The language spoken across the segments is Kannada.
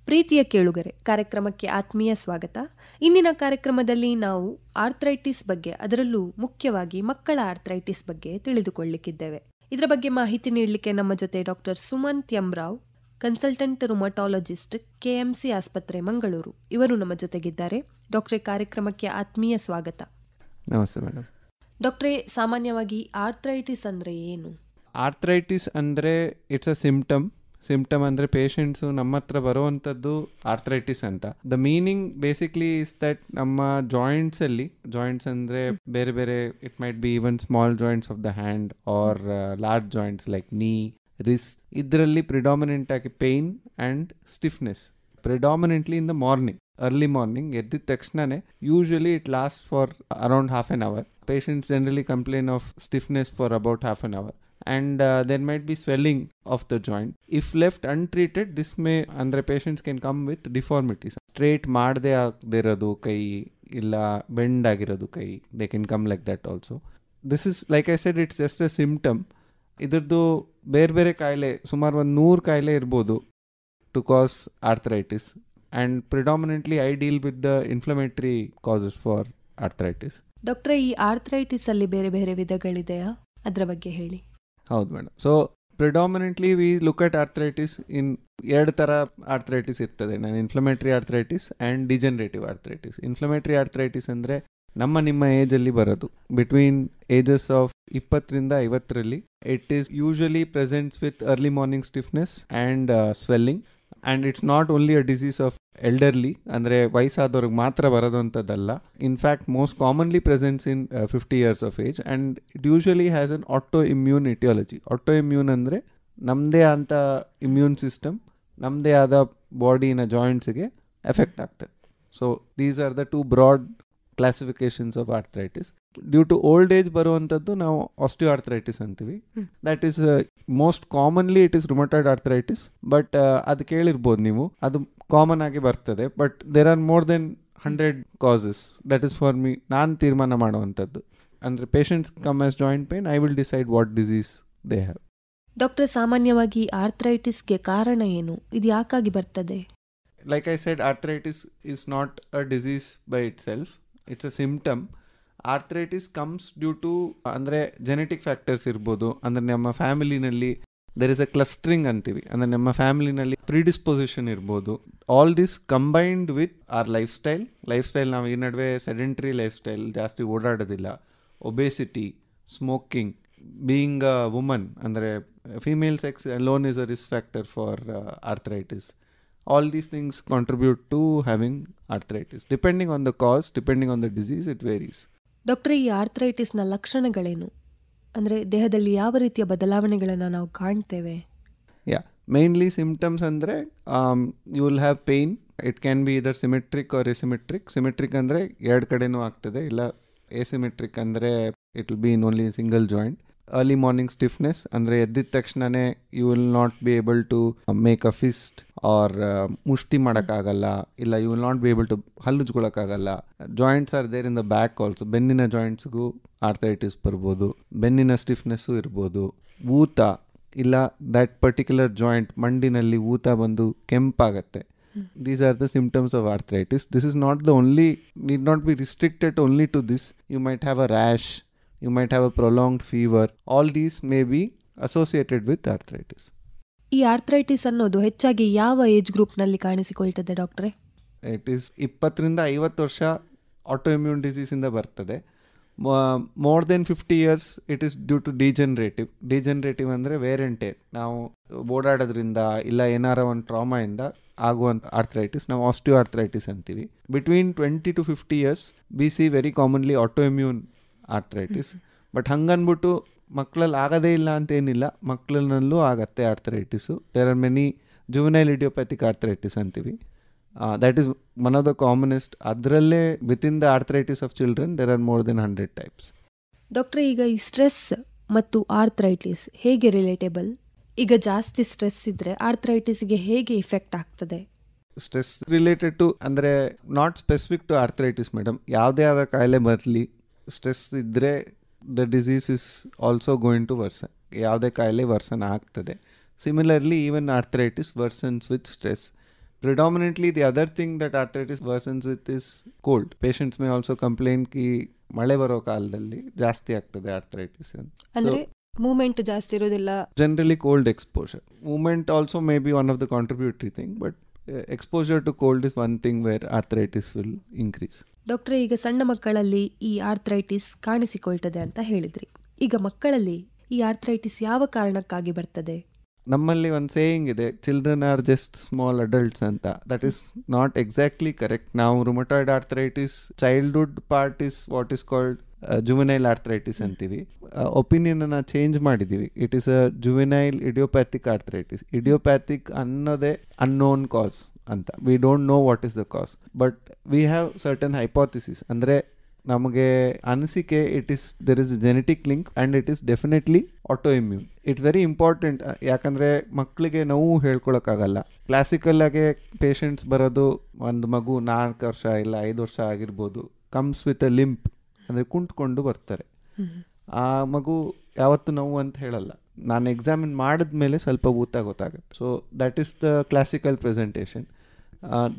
ಪ್ರೀತಿಯ ಕೇಳುಗರೆ, ಕಾರ್ಯಕ್ರಮಕ್ಕೆ ಆತ್ಮೀಯ ಸ್ವಾಗತ. ಇಂದಿನ ಕಾರ್ಯಕ್ರಮದಲ್ಲಿ ನಾವು ಆರ್ಥ್ರೈಟಿಸ್ ಬಗ್ಗೆ, ಅದರಲ್ಲೂ ಮುಖ್ಯವಾಗಿ ಮಕ್ಕಳ ಆರ್ಥ್ರೈಟಿಸ್ ಬಗ್ಗೆ ತಿಳಿದುಕೊಳ್ಳಲಿಕ್ಕಿದ್ದೇವೆ. ಇದರ ಬಗ್ಗೆ ಮಾಹಿತಿ ನೀಡಲಿಕ್ಕೆ ನಮ್ಮ ಜೊತೆ ಡಾಕ್ಟರ್ ಸುಮಂತ್ ಯಮ್ರಾವ್, ಕನ್ಸಲ್ಟೆಂಟ್ ರುಮಟಾಲಜಿಸ್ಟ್, ಕೆಎಂಸಿ ಆಸ್ಪತ್ರೆ ಮಂಗಳೂರು, ಇವರು ನಮ್ಮ ಜೊತೆಗಿದ್ದಾರೆ. ಡಾಕ್ಟ್ರೇ, ಕಾರ್ಯಕ್ರಮಕ್ಕೆ ಆತ್ಮೀಯ ಸ್ವಾಗತ. ನಮಸ್ತೆ ಮೇಡಮ್. ಡಾಕ್ಟ್ರೇ, ಸಾಮಾನ್ಯವಾಗಿ ಆರ್ಥ್ರೈಟಿಸ್ ಅಂದರೆ ಏನು? ಆರ್ಥ್ರೈಟಿಸ್ ಅಂದರೆ ಇಟ್ಸ್ ಅ ಸಿಂಪ್ಟಮ್ ಅಂದರೆ ಪೇಷಂಟ್ಸು ನಮ್ಮ ಹತ್ರ ಬರುವಂಥದ್ದು ಆರ್ಥ್ರೈಟಿಸ್ ಅಂತ. The meaning basically is that ನಮ್ಮ ಜಾಯಿಂಟ್ಸ್ ಅಂದರೆ ಬೇರೆ ಬೇರೆ, it might be even small joints of the hand or large joints like knee, wrist, ಇದರಲ್ಲಿ ಪ್ರಿಡಾಮಿನೆಂಟ್ ಆಗಿ pain and stiffness, predominantly in the morning, early morning ಎದ್ದಿದ ತಕ್ಷಣನೇ. Usually it last for around half an hour. Patients generally complain of stiffness for about half an hour, and there might be swelling of the joint. If left untreated, this may, andre patients can come with deformities. Straight ಮಾಡದೆ ಆಗದಿರೋದು ಕೈ, ಇಲ್ಲ ಬೆಂಡ್ ಆಗಿರೋದು ಕೈ, they can come like that also. This is, like I said, it's just a symptom. ಇದ್ರದ್ದು ಬೇರೆ ಬೇರೆ ಕಾಯಿಲೆ, ಸುಮಾರು 100 ಕಾಯಿಲೆ ಇರ್ಬೋದು to cause arthritis, and predominantly I deal with the inflammatory causes for arthritis. ಡಾಕ್ಟ್ರೇ, ಈ ಆರ್ಥ್ರೈಟಿಸ್ ಅಲ್ಲಿ ಬೇರೆ ಬೇರೆ ವಿಧಗಳಿದೆಯಾ? ಅದರ ಬಗ್ಗೆ ಹೇಳಿ. ಹೌದು madam. So predominantly we look at arthritis in 2 ಥರ ಆರ್ಥ್ರೈಟಿಸ್ ಇರ್ತದೆ. Inflammatory arthritis and degenerative arthritis. Inflammatory arthritis ಅಂದರೆ ನಿಮ್ಮ ಏಜಲ್ಲಿ ಬರೋದು, ಬಿಟ್ವೀನ್ ಏಜಸ್ ಆಫ್ 20ರಿಂದ 50ರಲ್ಲಿ. It is usually presents with early morning stiffness and swelling, and it's not only a disease of elderly, ಅಂದರೆ ವಯಸ್ಸಾದವ್ರಿಗೆ ಮಾತ್ರ ಬರೋದಂಥದ್ದಲ್ಲ. In fact most commonly presents in 50 years of age, and it usually has an auto immune aetiology. Auto immune ಅಂದರೆ ನಮ್ಮದೇ ಅಂತ ಇಮ್ಯೂನ್ ಸಿಸ್ಟಮ್ ನಮ್ಮದೇ ಆದ ಬಾಡಿನ ಜಾಯಿಂಟ್ಸಿಗೆ ಎಫೆಕ್ಟ್ ಆಗ್ತದೆ. So these are the 2 broad classifications of arthritis. Due to old age ಬರುವಂಥದ್ದು ನಾವು ಆಸ್ಟಿಯೋಆರ್ಥ್ರೈಟಿಸ್ ಅಂತೀವಿ. That is most commonly it is rheumatoid arthritis. But ಅದು ಕೇಳಿರ್ಬೋದು ನೀವು, ಅದು ಕಾಮನ್ ಆಗಿ ಬರ್ತದೆ. But there are more than 100 causes. That is for me, ನಾನು ತೀರ್ಮಾನ ಮಾಡುವಂಥದ್ದು. ಅಂದರೆ patients come as joint pain, I will decide what disease they have. Doctor, ಸಾಮಾನ್ಯವಾಗಿ ಆರ್ಥ್ರೈಟಿಸ್ಗೆ ಕಾರಣ ಏನು? ಇದು ಯಾಕಾಗಿ ಬರ್ತದೆ? Like I said, arthritis is not a disease by itself. It's a symptom. Arthritis comes due to ಅಂದರೆ ಜೆನೆಟಿಕ್ ಫ್ಯಾಕ್ಟರ್ಸ್ ಇರ್ಬೋದು. ಅಂದರೆ ನಮ್ಮ ಫ್ಯಾಮಿಲಿನಲ್ಲಿ ದೆರ್ ಇಸ್ ಅ ಕ್ಲಸ್ಟ್ರಿಂಗ್ ಅಂತೀವಿ, ಅಂದರೆ ನಮ್ಮ ಫ್ಯಾಮಿಲಿನಲ್ಲಿ ಪ್ರಿಡಿಸ್ಪೊಸಿಷನ್ ಇರ್ಬೋದು. All this combined with our lifestyle ನಾವು ಈ ನಡುವೆ ಸೆಡೆಂಟ್ರಿ ಲೈಫ್ ಸ್ಟೈಲ್, ಜಾಸ್ತಿ ಓಡಾಡೋದಿಲ್ಲ, obesity, smoking, being a woman, ಅಂದರೆ female sex alone is a risk factor for arthritis. All these things contribute to having arthritis. Depending on the cause, depending on the disease, it varies. ಡಾಕ್ಟ್ರೇ, ಈ ಆರ್ಥ್ರೈಟಿಸ್ನ ಲಕ್ಷಣಗಳೇನು? ಅಂದರೆ ದೇಹದಲ್ಲಿ ಯಾವ ರೀತಿಯ ಬದಲಾವಣೆಗಳನ್ನು ನಾವು ಕಾಣ್ತೇವೆ? Mainly symptoms ಅಂದರೆ you will have pain. It can be either symmetric or asymmetric. Symmetric ಅಂದರೆ 2 ಕಡೆನೂ ಆಗ್ತದೆ, ಇಲ್ಲ asymmetric ಅಂದರೆ it will be in only a single joint. Early morning stiffness ಅಂದರೆ ಎದ್ದಿದ ತಕ್ಷಣನೇ you will not be able to make a fist or ಮುಷ್ಟಿ ಮಾಡೋಕ್ಕಾಗಲ್ಲ, ಇಲ್ಲ you will not be able to ಹಲ್ಲುಜ್ಕೊಳ್ಳೋಕ್ಕಾಗಲ್ಲ. Joints are there in the back also. ಬೆನ್ನಿನ ಜಾಯಿಂಟ್ಸ್ಗೂ ಆರ್ಥ್ರೈಟಿಸ್ ಬರ್ಬೋದು, ಬೆನ್ನಿನ ಸ್ಟಿಫ್ನೆಸ್ಸು ಇರ್ಬೋದು. ಊತ, ಇಲ್ಲ ದಟ್ ಪರ್ಟಿಕ್ಯುಲರ್ ಜಾಯಿಂಟ್ ಮಂಡಿನಲ್ಲಿ ಊತ ಬಂದು ಕೆಂಪಾಗತ್ತೆ. These are the symptoms of arthritis. This is not the only, need not be restricted only to this. You might have a rash, you might have a prolonged fever. All these may be associated with arthritis. ಈ ಆರ್ಥ್ರೈಟಿಸ್ ಅನ್ನೋದು ಹೆಚ್ಚಾಗಿ ಯಾವ ಏಜ್ ಗ್ರೂಪ್ನಲ್ಲಿ ಕಾಣಿಸಿಕೊಳ್ತದೆ ಡಾಕ್ಟ್ರೇ? ಇಟ್ ಈಸ್ 20ರಿಂದ 50 ವರ್ಷ ಆಟೋ ಇಮ್ಯೂನ್ ಡಿಸೀಸಿಂದ ಬರ್ತದೆ. More than 50 years it is due to degenerative ಅಂದರೆ ವೇರ್ ಆ್ಯಂಡ್ ಟೇರ್. ನಾವು ಓಡಾಡೋದ್ರಿಂದ ಇಲ್ಲ ಏನಾರ ಒಂದು ಟ್ರಾಮಾಯಿಂದ ಆಗುವಂಥ ಆರ್ಥ್ರೈಟಿಸ್ ನಾವು ಆಸ್ಟಿಯೋ ಆರ್ಥ್ರೈಟಿಸ್ ಅಂತೀವಿ. Between 20 to 50 years we see very commonly auto immune arthritis. But ಹಂಗನ್ಬಿಟ್ಟು ಮಕ್ಕಳಲ್ಲಿ ಆಗೋದೇ ಇಲ್ಲ ಅಂತೇನಿಲ್ಲ, ಮಕ್ಕಳಲ್ಲೂ ಆಗತ್ತೆ arthritis. There are many juvenile idiopathic arthritis ಅಂತೀವಿ. That is one of the commonest. ಅದರಲ್ಲೇ within the arthritis of children there are more than 100 types. ಡಾಕ್ಟ್ರೆ, ಈಗ ಈ ಸ್ಟ್ರೆಸ್ ಮತ್ತು ಆರ್ಥ್ರೈಟಿಸ್ ಹೇಗೆ ರಿಲೇಟೇಬಲ್? ಈಗ ಜಾಸ್ತಿ ಸ್ಟ್ರೆಸ್ ಇದ್ದರೆ ಆರ್ಥ್ರೈಟಿಸ್ಗೆ ಹೇಗೆ ಇಫೆಕ್ಟ್ ಆಗ್ತದೆ? ಸ್ಟ್ರೆಸ್ ರಿಲೇಟೆಡ್ ಟು ಅಂದರೆ not specific to arthritis madam. ಯಾವುದೇ ಆದ ಕಾಯಿಲೆ ಬರಲಿ, ಸ್ಟ್ರೆಸ್ ಇದ್ದರೆ the disease is also going to worsen. ಯಾವುದೇ ಕಾಯಿಲೆ ವರ್ಸನ್ ಆಗ್ತದೆ. Similarly even arthritis worsens with stress. Predominantly, the other thing that arthritis worsens it is cold. Patients may also complain ki ಮಳೆ ಬರೋ ಕಾಲದಲ್ಲಿ ಜಾಸ್ತಿ ಆಗ್ತದೆ ಆರ್ಥರೈಟಿಸ್. ಅಂದ್ರೆ ಮೂವ್ಮೆಂಟ್ ಜಾಸ್ತಿ ಇರೋದಿಲ್ಲ. Generally cold exposure. Movement also may be one of the contributory thing, but exposure to cold is one thing where arthritis will increase. ಡಾಕ್ಟ್ರೆ, ಈಗ ಸಣ್ಣ ಮಕ್ಕಳಲ್ಲಿ ಈ ಆರ್ಥರೈಟಿಸ್ ಕಾಣಿಸಿಕೊಳ್ತದೆ ಅಂತ ಹೇಳಿದ್ರಿ. ಈಗ ಮಕ್ಕಳಲ್ಲಿ ಈ ಆರ್ಥರೈಟಿಸ್ ಯಾವ ಕಾರಣಕ್ಕಾಗಿ ಬರ್ತದೆ? ನಮ್ಮಲ್ಲಿ ಒಂದು ಸೇಯಿಂಗ್ ಇದೆ, children are just small adults ಅಂತ. That is not exactly correct. ನಾವು rheumatoid arthritis childhood part is what is called juvenile arthritis ಅಂತೀವಿ. ಒಪಿನಿಯನ್ ಅನ್ನ ಚೇಂಜ್ ಮಾಡಿದೀವಿ. It is a juvenile idiopathic arthritis. Idiopathic ಅನ್ನೋದೇ ಅನ್ನೋನ್ ಕಾಸ್ ಅಂತ. We don't know what is the cause, but we have certain hypothesis. ಅಂದರೆ ನಮಗೆ ಅನಿಸಿಕೆ it is there is genetic link and it is definitely autoimmune. It's very important. ಯಾಕಂದರೆ ಮಕ್ಕಳಿಗೆ ನೋವು ಹೇಳ್ಕೊಳಕ್ಕಾಗಲ್ಲ. ಕ್ಲಾಸಿಕಲ್ ಆಗಿ ಪೇಷಂಟ್ಸ್ ಬರೋದು, ಒಂದು ಮಗು 4 ವರ್ಷ ಇಲ್ಲ 5 ವರ್ಷ ಆಗಿರ್ಬೋದು, ಕಮ್ಸ್ ವಿತ್ ಅ ಲಿಂಪ್, ಅಂದರೆ ಕುಂತ್ಕೊಂಡು ಬರ್ತಾರೆ. ಆ ಮಗು ಯಾವತ್ತು ನೋವು ಅಂತ ಹೇಳಲ್ಲ. ನಾನು ಎಕ್ಸಾಮಿನ್ ಮಾಡಿದ್ಮೇಲೆ ಸ್ವಲ್ಪ ಗೊತ್ತಾಗುತ್ತೆ. So that is the classical presentation.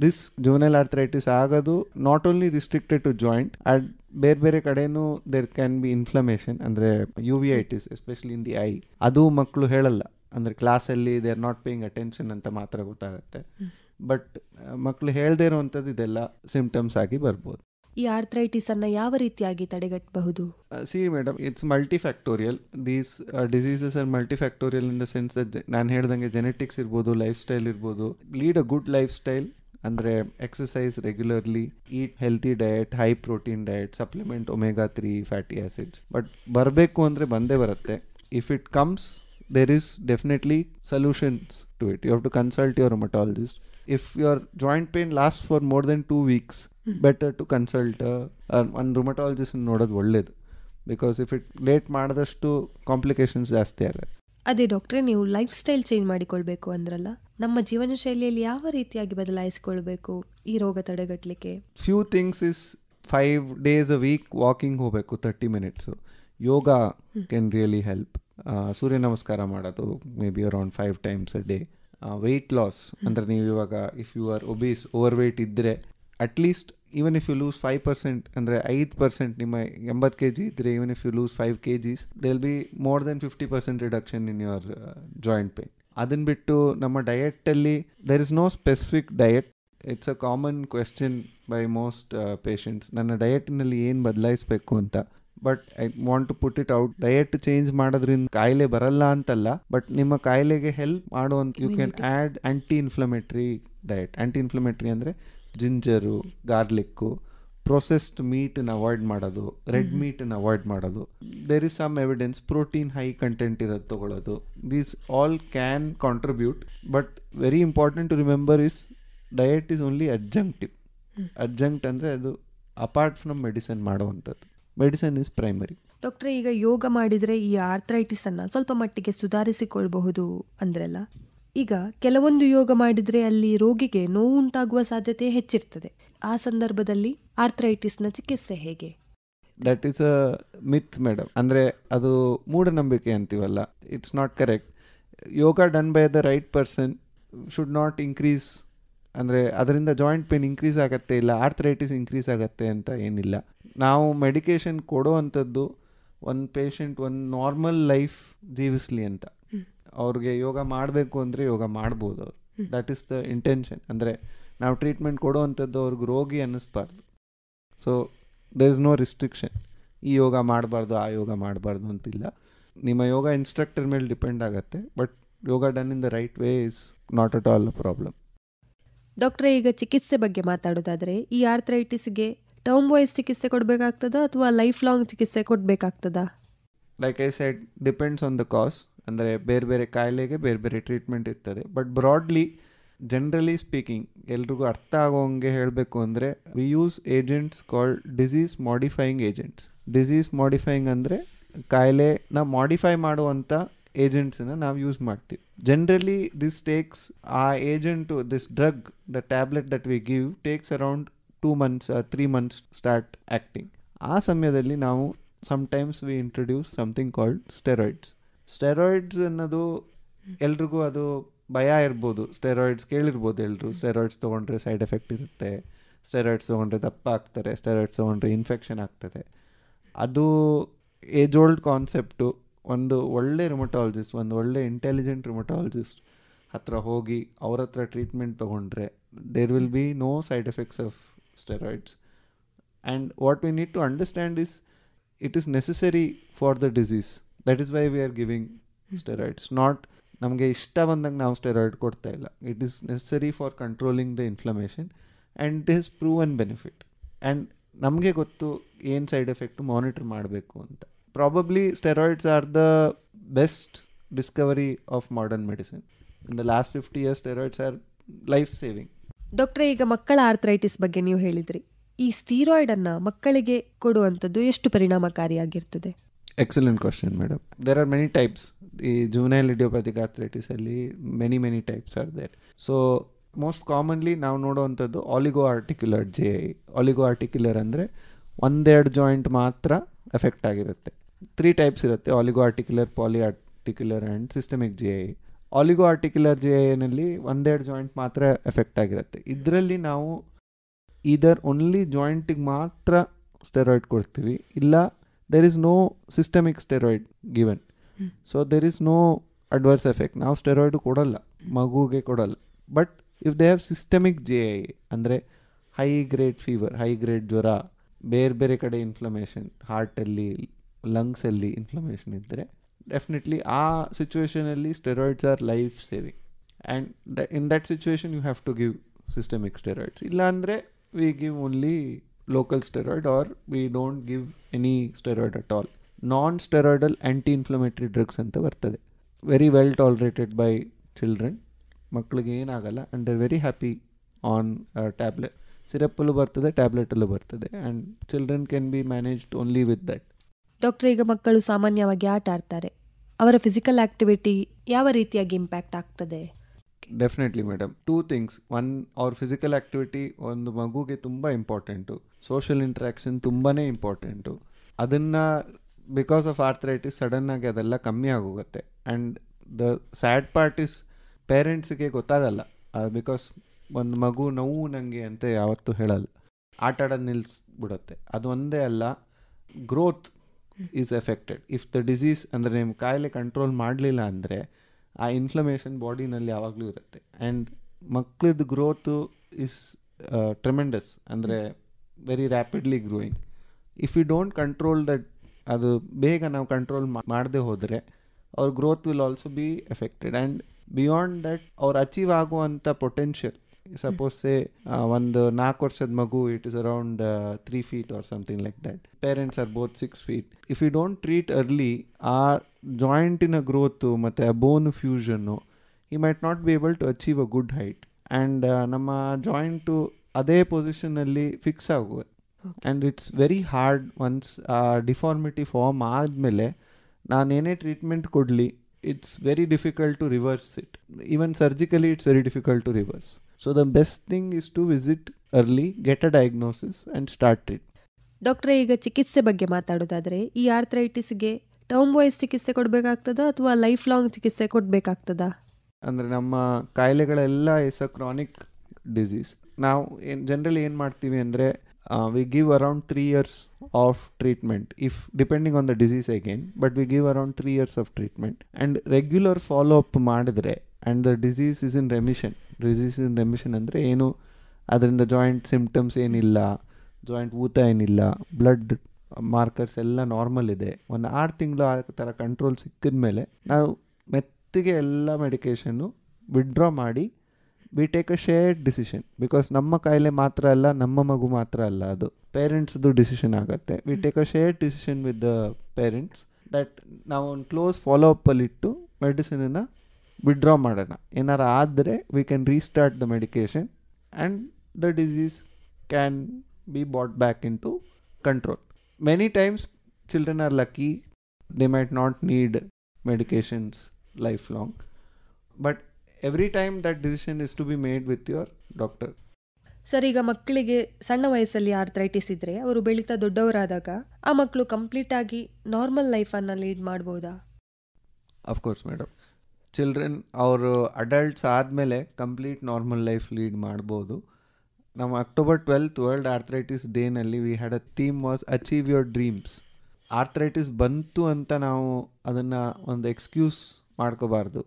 This juvenile arthritis ಆಗೋದು not only restricted to joint, and ಬೇರೆ ಕಡೆನೂ ದೇರ್ ಕ್ಯಾನ್ ಬಿ ಇನ್ಫ್ಲಮೇಷನ್, ಅಂದರೆ uveitis especially in the eye. ಅದು ಮಕ್ಕಳು ಹೇಳಲ್ಲ, ಅಂದರೆ ಕ್ಲಾಸಲ್ಲಿ they are not paying attention ಅಂತ ಮಾತ್ರ ಗೊತ್ತಾಗುತ್ತೆ. ಬಟ್ ಮಕ್ಕಳು ಹೇಳದೇ ಇರೋವಂಥದ್ದು ಇದೆಲ್ಲ ಸಿಂಪ್ಟಮ್ಸ್ ಆಗಿ ಬರ್ಬೋದು. ಈ ಆರ್ಥರೈಟಿಸ್ ಅನ್ನ ಯಾವ ರೀತಿಯಾಗಿ ತಡೆಗಟ್ಟಬಹುದು? See madam, it's multifactorial. These diseases are multifactorial in the sense that ನಾನು ಹೇಳ್ದಂಗೆ ಜೆನೆಟಿಕ್ಸ್ ಇರ್ಬೋದು, ಲೈಫ್ ಸ್ಟೈಲ್ ಇರ್ಬೋದು. Lead a good lifestyle ಅಂದರೆ exercise regularly, eat healthy diet, high protein diet, supplement omega 3 fatty acids. But ಬರಬೇಕು ಅಂದರೆ ಬಂದೇ ಬರುತ್ತೆ. If it comes, there is definitely solutions to it. You have to consult your rheumatologist. If your joint pain lasts for more than 2 weeks, better to consult one rheumatologist ನೋಡೋದು ಒಳ್ಳೇದು. ಬಿಕಾಸ್ ಇಫ್ ಇಟ್ ಲೇಟ್ ಮಾಡಿದಷ್ಟು ಕಾಂಪ್ಲಿಕೇಶನ್ಸ್ ಜಾಸ್ತಿ ಆಗುತ್ತೆ. ಅದೇ ಡಾಕ್ಟ್ರೆ, ನೀವು ಲೈಫ್ ಸ್ಟೈಲ್ ಚೇಂಜ್ ಮಾಡಿಕೊಳ್ಬೇಕು ಅಂದ್ರಲ್ಲ, ನಮ್ಮ ಜೀವನ ಶೈಲಿಯಲ್ಲಿ ಯಾವ ರೀತಿಯಾಗಿ ಬದಲಾಯಿಸಿಕೊಳ್ಬೇಕು ಈ ರೋಗ ತಡೆಗಟ್ಟಲಿಕ್ಕೆ? Few things is 5 days a week walking ಹೋಗಬೇಕು 30 minutes. Yoga can really help. ಸೂರ್ಯ ನಮಸ್ಕಾರ ಮಾಡೋದು may be around 5 times a day. Weight loss ಅಂದರೆ ನೀವು ಇವಾಗ if you are obese, overweight ಇದ್ದರೆ at least even if you lose 5%, ಅಂದರೆ 5% ನಿಮ್ಮ 80 kg ಇದ್ದರೆ, even if you lose 5 kgs, they will be more than 50% reduction in your joint pain. ಅದನ್ನು ಬಿಟ್ಟು ನಮ್ಮ ಡಯೆಟಲ್ಲಿ there is no specific diet. It's a common question by most patients, ನನ್ನ ಡಯಟ್ನಲ್ಲಿ ಏನು ಬದಲಾಯಿಸಬೇಕು ಅಂತ. But I want to put it out, diet change ಮಾಡೋದ್ರಿಂದ ಕಾಯಿಲೆ ಬರಲ್ಲ ಅಂತಲ್ಲ, ಬಟ್ ನಿಮ್ಮ ಕಾಯಿಲೆಗೆ ಹೆಲ್ಪ್ ಮಾಡುವಂಥ you can add anti inflammatory diet. Anti inflammatory ಅಂದರೆ ಜಿಂಜರು, ಗಾರ್ಲಿಕ್ಕು, ಪ್ರೊಸೆಸ್ಡ್ ಮೀಟನ್ನು ಅವಾಯ್ಡ್ ಮಾಡೋದು, ರೆಡ್ ಮೀಟನ್ನು ಅವಾಯ್ಡ್ ಮಾಡೋದು. There is some evidence protein high content ಇರೋದು ತೊಗೊಳ್ಳೋದು. These all can contribute, but very important to remember is diet is only adjunctive. Adjunct ಅಂದರೆ ಅದು ಅಪಾರ್ಟ್ ಫ್ರಮ್ ಮೆಡಿಸಿನ್ ಮಾಡುವಂಥದ್ದು. Medicine is primary. ಡಾಕ್ಟ್ರೆ, ಈಗ ಯೋಗ ಮಾಡಿದರೆ ಈ ಆರ್ಥರೈಟಿಸ್ ಅನ್ನ ಸ್ವಲ್ಪ ಮಟ್ಟಿಗೆ ಸುಧಾರಿಸಿಕೊಳ್ಬಹುದು ಅಂದ್ರಲ್ಲ, ಈಗ ಕೆಲವೊಂದು ಯೋಗ ಮಾಡಿದರೆ ಅಲ್ಲಿ ರೋಗಿಗೆ ನೋವು ಉಂಟಾಗುವ ಸಾಧ್ಯತೆ ಹೆಚ್ಚಿರ್ತದೆ. ಆ ಸಂದರ್ಭದಲ್ಲಿ ಆರ್ಥರೈಟಿಸ್ನ ಚಿಕಿತ್ಸೆ ಹೇಗೆ? That is a myth madam. ಅಂದರೆ ಅದು ಮೂಢನಂಬಿಕೆ ಅಂತೀವಲ್ಲ, it's not correct. Yoga done by the right person should not increase, ಅಂದರೆ ಅದರಿಂದ ಜಾಯಿಂಟ್ ಪೇನ್ ಇನ್ಕ್ರೀಸ್ ಆಗತ್ತೆ, ಇಲ್ಲ ಆರ್ಥರೈಟಿಸ್ ಇನ್ಕ್ರೀಸ್ ಆಗತ್ತೆ ಅಂತ ಏನಿಲ್ಲ. ನಾವು ಮೆಡಿಕೇಶನ್ ಕೊಡೋ ಅಂಥದ್ದು ಒಂದು ಪೇಷಂಟ್ ಒಂದು ನಾರ್ಮಲ್ ಲೈಫ್ ಜೀವಿಸ್ಲಿ ಅಂತ. ಅವ್ರಿಗೆ ಯೋಗ ಮಾಡಬೇಕು ಅಂದರೆ ಯೋಗ ಮಾಡ್ಬೋದು ಅವ್ರು. That is the intention. ಅಂದರೆ ನಾವು ಟ್ರೀಟ್ಮೆಂಟ್ ಕೊಡೋ ಅಂಥದ್ದು ಅವ್ರಿಗೆ ರೋಗಿ ಅನ್ನಿಸ್ಬಾರ್ದು. So there is no restriction, ಈ ಯೋಗ ಮಾಡಬಾರ್ದು ಆ ಯೋಗ ಮಾಡಬಾರ್ದು ಅಂತಿಲ್ಲ. ನಿಮ್ಮ ಯೋಗ ಇನ್ಸ್ಟ್ರಕ್ಟರ್ ಮೇಲೆ ಡಿಪೆಂಡ್ ಆಗುತ್ತೆ, but yoga done in the right way is not at all a problem. ಡಾಕ್ಟ್ರೆ, ಈಗ ಚಿಕಿತ್ಸೆ ಬಗ್ಗೆ ಮಾತಾಡೋದಾದರೆ ಈ ಆರ್ಥರೈಟಿಸ್ಗೆ ಟರ್ಮ್ ವೈಸ್ ಚಿಕಿತ್ಸೆ ಕೊಡಬೇಕಾಗ್ತದಾ ಅಥವಾ ಲೈಫ್ ಲಾಂಗ್ ಚಿಕಿತ್ಸೆ ಕೊಡಬೇಕಾಗ್ತದಾ? Like I said, depends on the cause. ಅಂದರೆ ಬೇರೆ ಕಾಯಿಲೆಗೆ ಬೇರೆ ಟ್ರೀಟ್ಮೆಂಟ್ ಇರ್ತದೆ. ಬಟ್ ಬ್ರಾಡ್ಲಿ, ಜನರಲಿ ಸ್ಪೀಕಿಂಗ್, ಎಲ್ರಿಗೂ ಅರ್ಥ ಆಗೋಂಗೆ ಹೇಳಬೇಕು ಅಂದರೆ we use agents called disease modifying agents. Disease modifying ಅಂದರೆ ಕಾಯಿಲೆನ ಮಾಡಿಫೈ ಮಾಡುವಂಥ ಏಜೆಂಟ್ಸನ್ನ ನಾವು ಯೂಸ್ ಮಾಡ್ತೀವಿ. ಜನರಲಿ ದಿಸ್ ಟೇಕ್ಸ್, ಆ agent, this drug, the tablet that we give takes around 2 months or 3 months start acting. ಆ ಸಮಯದಲ್ಲಿ ನಾವು sometimes we introduce something called steroids. Steroids ಅನ್ನೋದು ಎಲ್ರಿಗೂ ಅದು ಭಯ ಇರ್ಬೋದು. ಸ್ಟೆರಾಯ್ಡ್ಸ್ ಕೇಳಿರ್ಬೋದು ಎಲ್ಲರೂ, ಸ್ಟೆರಾಯ್ಡ್ಸ್ ತೊಗೊಂಡ್ರೆ ಸೈಡ್ ಎಫೆಕ್ಟ್ ಇರುತ್ತೆ, ಸ್ಟೆರಾಯ್ಡ್ಸ್ ತೊಗೊಂಡ್ರೆ ದಪ್ಪ ಆಗ್ತಾರೆ, ಸ್ಟೆರಾಯ್ಡ್ಸ್ ತೊಗೊಂಡ್ರೆ ಇನ್ಫೆಕ್ಷನ್ ಆಗ್ತದೆ. ಅದು ಏಜ್ ಓಲ್ಡ್ ಕಾನ್ಸೆಪ್ಟು. ಒಂದು ಒಳ್ಳೆ ರುಮಟಾಲಜಿಸ್ಟ್, ಒಂದು ಒಳ್ಳೆ ಇಂಟೆಲಿಜೆಂಟ್ ರುಮಟಾಲಜಿಸ್ಟ್ ಹತ್ರ ಹೋಗಿ ಅವ್ರ ಹತ್ರ ಟ್ರೀಟ್ಮೆಂಟ್ ತೊಗೊಂಡ್ರೆ there will be no side effects of steroids. And what we need to understand is it is necessary for the disease. That is why we are giving steroids. Not ನಮಗೆ ಇಷ್ಟ ಬಂದಾಗ ನಾವು ಸ್ಟೆರಾಯ್ಡ್ ಕೊಡ್ತಾ ಇಲ್ಲ. It is necessary for controlling the inflammation and it is proven benefit. And ನಮಗೆ ಗೊತ್ತು ಏನು ಸೈಡ್ ಎಫೆಕ್ಟು ಮಾನಿಟರ್ ಮಾಡಬೇಕು ಅಂತ. Probably steroids are the best discovery of modern medicine. In the last 50 years steroids are life saving. ಡಾಕ್ಟ್ರೆ, ಈಗ ಮಕ್ಕಳ ಆರ್ಥ್ರೈಟಿಸ್ ಬಗ್ಗೆ ನೀವು ಹೇಳಿದ್ರಿ. ಈ ಸ್ಟೀರಾಯ್ಡ್ ಅನ್ನ ಮಕ್ಕಳಿಗೆ ಕೊಡುವಂಥದ್ದು ಎಷ್ಟು ಪರಿಣಾಮಕಾರಿಯಾಗಿರ್ತದೆ? Excellent question madam. There are many types. ಈ ಜುವೆನೈಲ್ ಇಡಿಯೋಪ್ಯಾಥಿಕ್ ಆರ್ಥ್ರೈಟಿಸಲ್ಲಿ many types are there. So most commonly ನಾವು ನೋಡುವಂಥದ್ದು oligoarticular JI. Oligoarticular ಅಂದರೆ ಒಂದೆರಡು ಜಾಯಿಂಟ್ ಮಾತ್ರ ಎಫೆಕ್ಟ್ ಆಗಿರುತ್ತೆ. 3 ಟೈಪ್ಸ್ ಇರುತ್ತೆ: oligoarticular, polyarticular and systemic JI. Oligoarticular JIನಲ್ಲಿ ಒಂದೆರಡು ಜಾಯಿಂಟ್ ಮಾತ್ರ ಎಫೆಕ್ಟ್ ಆಗಿರುತ್ತೆ. ಇದರಲ್ಲಿ ನಾವು ಇದರ್ ಓನ್ಲಿ ಜಾಯಿಂಟಿಗೆ ಮಾತ್ರ ಸ್ಟೆರಾಯ್ಡ್ ಕೊಡ್ತೀವಿ, ಇಲ್ಲ there is no systemic steroid given. So there is no adverse effect. ನಾವು ಸ್ಟೆರಾಯ್ಡು ಕೊಡಲ್ಲ, ಮಗುಗೆ ಕೊಡಲ್ಲ. But if they have systemic JI ಅಂದರೆ high grade fever, high grade ಜ್ವರ, ಬೇರೆ ಕಡೆ ಇನ್ಫ್ಲಮೇಷನ್, ಹಾರ್ಟಲ್ಲಿ, ಲಂಗ್ಸಲ್ಲಿ ಇನ್ಫ್ಲಮೇಷನ್ ಇದ್ದರೆ ಡೆಫಿನೆಟ್ಲಿ ಆ ಸಿಚುವೇಷನಲ್ಲಿ steroids are life saving. And in that situation you have to give systemic steroids. ಇಲ್ಲ ಅಂದರೆ we give only local steroid or we don't give any steroid at all. Non steroidal anti inflammatory drugs ಅಂತ ಬರ್ತದೆ. Very well tolerated by children. ಮಕ್ಕಳಿಗೆ ಏನಾಗಲ್ಲ and they very happy on tablet. ಸಿರಪ್ಪಲ್ಲೂ ಬರ್ತದೆ, ಟ್ಯಾಬ್ಲೆಟಲ್ಲೂ ಬರ್ತದೆ, and children can be managed only with that. ಡಾಕ್ಟ್ರೆ, ಈಗ ಮಕ್ಕಳು ಸಾಮಾನ್ಯವಾಗಿ ಆಟ ಆಡ್ತಾರೆ. ಅವರ ಫಿಸಿಕಲ್ ಆಕ್ಟಿವಿಟಿ ಯಾವ ರೀತಿಯಾಗಿ ಇಂಪ್ಯಾಕ್ಟ್ ಆಗ್ತದೆ? Definitely madam. 2 things. 1, ಅವ್ರ ಫಿಸಿಕಲ್ ಆ್ಯಕ್ಟಿವಿಟಿ ಒಂದು ಮಗುಗೆ ತುಂಬ ಇಂಪಾರ್ಟೆಂಟು. ಸೋಷಿಯಲ್ ಇಂಟ್ರ್ಯಾಕ್ಷನ್ ತುಂಬಾ ಇಂಪಾರ್ಟೆಂಟು. ಅದನ್ನು ಬಿಕಾಸ್ ಆಫ್ ಆರ್ಥ್ರೈಟಿಸ್ ಸಡನ್ನಾಗಿ ಅದೆಲ್ಲ ಕಮ್ಮಿ ಆಗೋಗುತ್ತೆ. And the sad part is ಪೇರೆಂಟ್ಸಿಗೆ ಗೊತ್ತಾಗಲ್ಲ. ಬಿಕಾಸ್ ಒಂದು ಮಗು ನೋವು ನನಗೆ ಅಂತ ಯಾವತ್ತೂ ಹೇಳಲ್ಲ, ಆಟ ಆಡೋದು ನಿಲ್ಲಿಸ್ಬಿಡುತ್ತೆ. ಅದು ಒಂದೇ ಅಲ್ಲ, growth is affected if the disease. ಅಂದರೆ ನಿಮ್ಮ ಕಾಯಿಲೆ ಕಂಟ್ರೋಲ್ ಮಾಡಲಿಲ್ಲ ಅಂದರೆ ಆ ಇನ್ಫ್ಲಮೇಷನ್ ಬಾಡಿನಲ್ಲಿ ಯಾವಾಗಲೂ ಇರುತ್ತೆ. ಆ್ಯಂಡ್ ಮಕ್ಕಳದ್ದು ಗ್ರೋತು ಇಸ್ ಟ್ರೆಮೆಂಡಸ್, ಅಂದರೆ very rapidly growing. If you don't control that, ಅದು ಬೇಗ ನಾವು ಕಂಟ್ರೋಲ್ ಮಾಡದೆ ಹೋದರೆ ಅವ್ರ growth will also be affected. And beyond that ಅವ್ರು ಅಚೀವ್ ಆಗುವಂಥ ಪೊಟೆನ್ಷಿಯಲ್, ಸಪೋಸ್ ಸೇ ಒಂದು 4 ವರ್ಷದ ಮಗು, it is around 3 feet or something like that. Parents are both 6 feet. If you don't treat early, ಆ ಜಾಯಿಂಟಿನ ಗ್ರೋತು ಮತ್ತು ಆ ಬೋನ್ ಫ್ಯೂಷನ್ನು, ಈ might not be able to achieve a good height. And ನಮ್ಮ ಜಾಯಿಂಟು ಅದೇ ಪೊಸಿಷನಲ್ಲಿ ಫಿಕ್ಸ್ ಆಗುತ್ತೆ. And it's very hard once ಆ ಡಿಫಾರ್ಮಿಟಿ ಫಾರ್ಮ್ ಆದಮೇಲೆ ನಾನೇನೇ ಟ್ರೀಟ್ಮೆಂಟ್ ಕೊಡಲಿ, it's very difficult to reverse it. Even surgically it's very difficult to reverse. So the best thing is to visit early, get a diagnosis and start treat. ಡಾಕ್ಟ್ರೆ, ಈಗ ಚಿಕಿತ್ಸೆ ಬಗ್ಗೆ ಮಾತಾಡೋದಾದರೆ ಈ ಆರ್ಥ್ರೈಟಿಸ್ಗೆ ಟರ್ಮ್ ವೈಸ್ ಚಿಕಿತ್ಸೆ ಕೊಡಬೇಕಾಗ್ತದಾ ಅಥವಾ ಲೈಫ್ ಲಾಂಗ್ ಚಿಕಿತ್ಸೆ ಕೊಡಬೇಕಾಗ್ತದಾ? ಅಂದರೆ ನಮ್ಮ ಕಾಯಿಲೆಗಳೆಲ್ಲ ಇಸ್ ಅ ಕ್ರಾನಿಕ್ ಡಿಸೀಸ್. ನಾವು ಜನರಲಿ ಏನು ಮಾಡ್ತೀವಿ ಅಂದರೆ we give around 3 years of treatment, if depending on the disease again, but we give around 3 years of treatment and regular follow up ಮಾಡಿದ್ರೆ and the disease is in remission. Disease in remission ಅಂದರೆ ಏನು, ಅದರಿಂದ ಜಾಯಿಂಟ್ ಸಿಂಪ್ಟಮ್ಸ್ ಏನಿಲ್ಲ, ಜಾಯಿಂಟ್ ಊತ ಏನಿಲ್ಲ, ಬ್ಲಡ್ ಮಾರ್ಕರ್ಸ್ ಎಲ್ಲ ನಾರ್ಮಲ್ ಇದೆ, ಒಂದು 6 ತಿಂಗಳು ಆ ಥರ ಕಂಟ್ರೋಲ್ ಸಿಕ್ಕಿದ ಮೇಲೆ ನಾವು ಮೆತ್ತಿಗೆ ಎಲ್ಲ ಮೆಡಿಕೇಷನ್ನು ವಿಡ್ರಾ ಮಾಡಿ we take a shared decision. Because ನಮ್ಮ ಕಾಯಿಲೆ ಮಾತ್ರ ಅಲ್ಲ, ನಮ್ಮ ಮಗು ಮಾತ್ರ ಅಲ್ಲ, ಅದು ಪೇರೆಂಟ್ಸ್ದು ಡಿಸಿಷನ್ ಆಗುತ್ತೆ. We take a shared decision with the parents that ನಾವು ಒಂದು ಕ್ಲೋಸ್ ಫಾಲೋ ಅಪ್ಪಲ್ಲಿಟ್ಟು ಮೆಡಿಸಿನನ್ನು ವಿಡ್ರಾ ಮಾಡೋಣ. ಏನಾರು ಆದರೆ we can restart the medication and the disease can be brought back into control. Many times children are lucky, they might not need medications lifelong, but every time that decision is to be made with your doctor. Sir, ಈಗ ಮಕ್ಕಳಿಗೆ ಸಣ್ಣ ವಯಸ್ಸಲ್ಲಿ ಆರ್ಥ್ರೈಟಿಸ್ ಇದ್ರೆ ಅವರು ಬೆಳೀತಾ ದೊಡ್ಡವರಾದಾಗ ಆ ಮಕ್ಕಳು ಕಂಪ್ಲೀಟ್ ಆಗಿ ನಾರ್ಮಲ್ ಲೈಫನ್ನು ಲೀಡ್ ಮಾಡ್ಬೋದಾ? Of course madam. ಚಿಲ್ಡ್ರನ್ ಅವರು ಅಡಲ್ಟ್ಸ್ ಆದಮೇಲೆ ಕಂಪ್ಲೀಟ್ ನಾರ್ಮಲ್ ಲೈಫ್ ಲೀಡ್ ಮಾಡ್ಬೋದು. ನಮ್ಮ ಅಕ್ಟೋಬರ್ 12th ವರ್ಲ್ಡ್ ಆರ್ಥ್ರೈಟಿಸ್ ಡೇನಲ್ಲಿ we had a theme was achieve your dreams. Arthritis ಬಂತು ಅಂತ ನಾವು ಅದನ್ನು ಒಂದು ಎಕ್ಸ್ಕ್ಯೂಸ್ ಮಾಡ್ಕೋಬಾರ್ದು.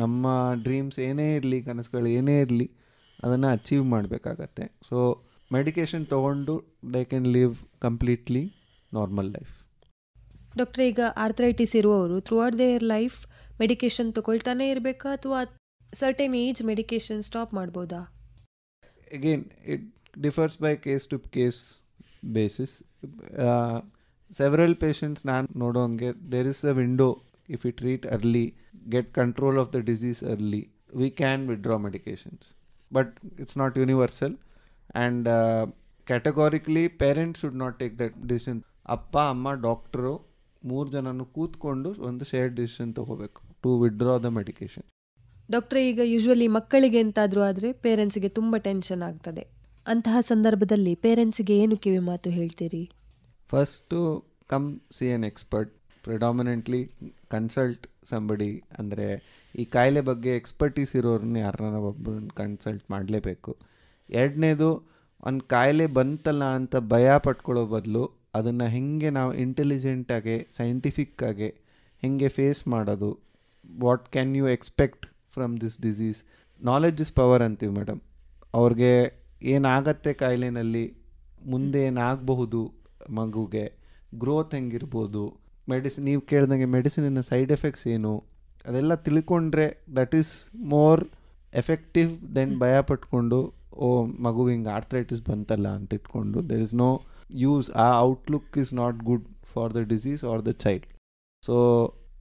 ನಮ್ಮ ಡ್ರೀಮ್ಸ್ ಏನೇ ಇರಲಿ, ಕನಸುಗಳು ಏನೇ ಇರಲಿ, ಅದನ್ನು ಅಚೀವ್ ಮಾಡಬೇಕಾಗತ್ತೆ. ಸೊ ಮೆಡಿಕೇಷನ್ ತೊಗೊಂಡು they can live completely normal life. ಡಾಕ್ಟ್ರೆ, ಈಗ ಆರ್ಥ್ರೈಟಿಸ್ ಇರುವವರು throughout their life medication ತಗೊಳ್ತಾನೆ ಇರಬೇಕಾ ಅಥವಾ ಸರ್ಟೆನ್ ಏಜ್ ಮೆಡಿಕೇಷನ್ ಸ್ಟಾಪ್ ಮಾಡ್ಬೋದಾ? Again, it differs by case to case basis. Several patients ನಾನು ನೋಡೋಂಗೆ there is a window. If we treat early, get control of the disease early, we can withdraw medications. But it's not universal, and categorically parents should not take that decision. ಅಪ್ಪ ಅಮ್ಮ ಡಾಕ್ಟರು 3 ಜನನು ಕೂತ್ಕೊಂಡು ಒಂದು ಶೇರ್ಡ್ ಡಿಸಿಷನ್ ತಗೋಬೇಕು ಟು ವಿಡ್ರಾ ದ ಮೆಡಿಕೇಶನ್. ಡಾಕ್ಟ್ರೆ, ಈಗ ಯೂಶ್ವಲಿ ಮಕ್ಕಳಿಗೆ ಎಂತಾದರೂ ಆದರೆ ಪೇರೆಂಟ್ಸ್ಗೆ ತುಂಬ ಟೆನ್ಷನ್ ಆಗ್ತದೆ. ಅಂತಹ ಸಂದರ್ಭದಲ್ಲಿ ಪೇರೆಂಟ್ಸ್ಗೆ ಏನು ಕಿವಿ ಮಾತು ಹೇಳ್ತೀರಿ? First come C N expert, predominantly consult somebody. ಅಂದರೆ ಈ ಕಾಯಿಲೆ ಬಗ್ಗೆ ಎಕ್ಸ್ಪರ್ಟೀಸ್ ಇರೋರನ್ನ ಯಾರನ್ನ ಒಬ್ಬರನ್ನ ಕನ್ಸಲ್ಟ್ ಮಾಡಲೇಬೇಕು. ಎರಡನೇದು, ಒಂದು ಕಾಯಿಲೆ ಬಂತಲ್ಲ ಅಂತ ಭಯ ಪಟ್ಕೊಳ್ಳೋ ಬದಲು ಅದನ್ನು ಹೇಗೆ ನಾವು ಇಂಟೆಲಿಜೆಂಟಾಗಿ ಸೈಂಟಿಫಿಕ್ಕಾಗಿ ಹೇಗೆ ಫೇಸ್ ಮಾಡೋದು, what can you expect from this disease. Knowledge is power ಅಂತೀವಿ ಮೇಡಮ್. ಅವ್ರಿಗೆ ಏನಾಗತ್ತೆ ಕಾಯಿಲೆನಲ್ಲಿ, ಮುಂದೆ ಏನಾಗಬಹುದು, ಮಗುಗೆ ಗ್ರೋತ್ ಹೆಂಗಿರ್ಬೋದು, ಮೆಡಿಸಿನ್ ನೀವು ಕೇಳ್ದಂಗೆ ಮೆಡಿಸಿನಿನ ಸೈಡ್ ಎಫೆಕ್ಟ್ಸ್ ಏನು, ಅದೆಲ್ಲ ತಿಳ್ಕೊಂಡ್ರೆ that is more effective than ಭಯ ಪಟ್ಕೊಂಡು ಓ ಮಗುಗೆ ಹಿಂಗೆ ಆರ್ಥ್ರೈಟಿಸ್ ಬಂತಲ್ಲ ಅಂತ ಇಟ್ಕೊಂಡು ದೇರ್ ಇಸ್ ನೋ ಯೂಸ್. ಆ outlook is not good for the disease or the child. So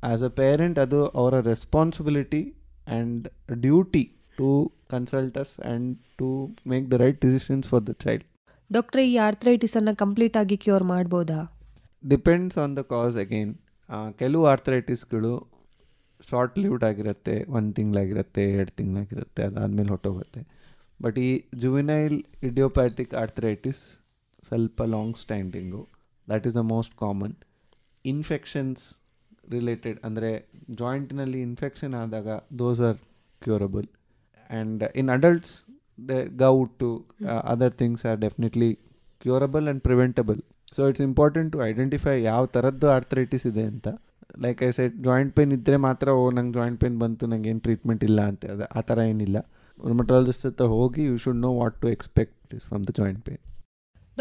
as a parent ಅದು ಅವರ responsibility and duty to consult us and to make the right decisions for the child. ಡಾಕ್ಟ್ರೆ, ಈ ಆರ್ಥ್ರೈಟಿಸನ್ನು ಕಂಪ್ಲೀಟ್ ಆಗಿ ಕ್ಯೂರ್ ಮಾಡ್ಬೋದಾ? Depends on the cause again. ಕೆಲವು ಆರ್ಥ್ರೈಟಿಸ್ಗಳು ಶಾರ್ಟ್ ಲಿವ್ಡ್ ಆಗಿರುತ್ತೆ, 1 ತಿಂಗಳಾಗಿರುತ್ತೆ, 2 ತಿಂಗಳಾಗಿರುತ್ತೆ, ಅದಾದಮೇಲೆ ಹೊಟ್ಟೋಗುತ್ತೆ. ಬಟ್ ಈ ಜುವಿನೈಲ್ ಇಡಿಯೋಪ್ಯಾಟಿಕ್ ಆರ್ಥ್ರೈಟಿಸ್ ಸ್ವಲ್ಪ long standing, that is the most common. Infections related ಅಂದರೆ ಜಾಯಿಂಟ್ನಲ್ಲಿ ಇನ್ಫೆಕ್ಷನ್ ಆದಾಗ those are curable. And in adults the gout to other things are definitely curable and preventable. So it's important to identify ಯಾವ ಥರದ್ದು ಆರ್ಥ್ರೈಟಿಸ್ ಇದೆ ಅಂತ. Like I shed, joint pain ಇದ್ದರೆ ಮಾತ್ರ ಓ ನಂಗೆ ಜಾಯಿಂಟ್ ಪೇನ್ ಬಂತು, ನಂಗೆ ಏನು ಟ್ರೀಟ್ಮೆಂಟ್ ಇಲ್ಲ ಅಂತ, ಅದು ಆ ಥರ ಏನಿಲ್ಲ. ರುಮಟಾಲಜಿಸ್ಟ್ ಹತ್ರ ಹೋಗಿ you should know what to expect is from the joint pain.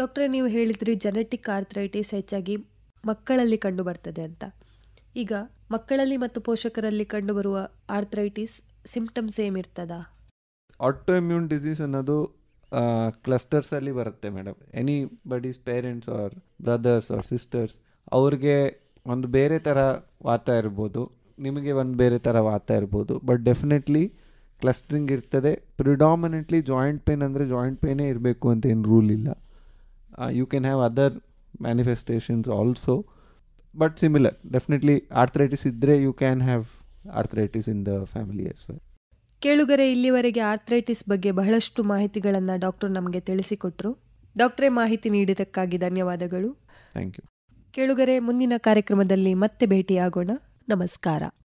ಡಾಕ್ಟ್ರೆ, ನೀವು ಹೇಳಿದ್ರಿ ಜೆನೆಟಿಕ್ ಆರ್ಥ್ರೈಟಿಸ್ ಹೆಚ್ಚಾಗಿ ಮಕ್ಕಳಲ್ಲಿ ಕಂಡು ಬರ್ತದೆ ಅಂತ. ಈಗ ಮಕ್ಕಳಲ್ಲಿ ಮತ್ತು ಪೋಷಕರಲ್ಲಿ ಕಂಡುಬರುವ ಆರ್ಥ್ರೈಟಿಸ್ ಸಿಂಪ್ಟಮ್ಸ್ ಏಮಿರ್ತದಾ? ಆಟೋ ಇಮ್ಯೂನ್ ಡಿಸೀಸ್ ಅನ್ನೋದು ಕ್ಲಸ್ಟರ್ಸಲ್ಲಿ ಬರುತ್ತೆ madam. Any bodies parents or brothers or sisters, ಅವ್ರಿಗೆ ಒಂದು ಬೇರೆ ಥರ ವಾತ ಇರ್ಬೋದು, ನಿಮಗೆ ಒಂದು ಬೇರೆ ಥರ ವಾತ ಇರ್ಬೋದು, ಬಟ್ ಡೆಫಿನೆಟ್ಲಿ ಕ್ಲಸ್ಟ್ರಿಂಗ್ ಇರ್ತದೆ. ಪ್ರಿಡಾಮಿನೆಂಟ್ಲಿ ಜಾಯಿಂಟ್ ಪೇನ್ ಅಂದರೆ ಜಾಯಿಂಟ್ ಪೇನೇ ಇರಬೇಕು ಅಂತ ಏನು ರೂಲ್ ಇಲ್ಲ. You can have other manifestations also, but similar. Definitely arthritis ಇದ್ದರೆ you can have arthritis in the family as well. ಕೇಳುಗರೆ, ಇಲ್ಲಿವರೆಗೆ ಆರ್ಥ್ರೈಟಿಸ್ ಬಗ್ಗೆ ಬಹಳಷ್ಟು ಮಾಹಿತಿಗಳನ್ನು ಡಾಕ್ಟರ್ ನಮಗೆ ತಿಳಿಸಿಕೊಟ್ರು. ಡಾಕ್ಟ್ರೇ, ಮಾಹಿತಿ ನೀಡಿದ್ದಕ್ಕಾಗಿ ಧನ್ಯವಾದಗಳು. Thank you. ಕೇಳುಗರೆ, ಮುಂದಿನ ಕಾರ್ಯಕ್ರಮದಲ್ಲಿ ಮತ್ತೆ ಭೇಟಿಯಾಗೋಣ. ನಮಸ್ಕಾರ.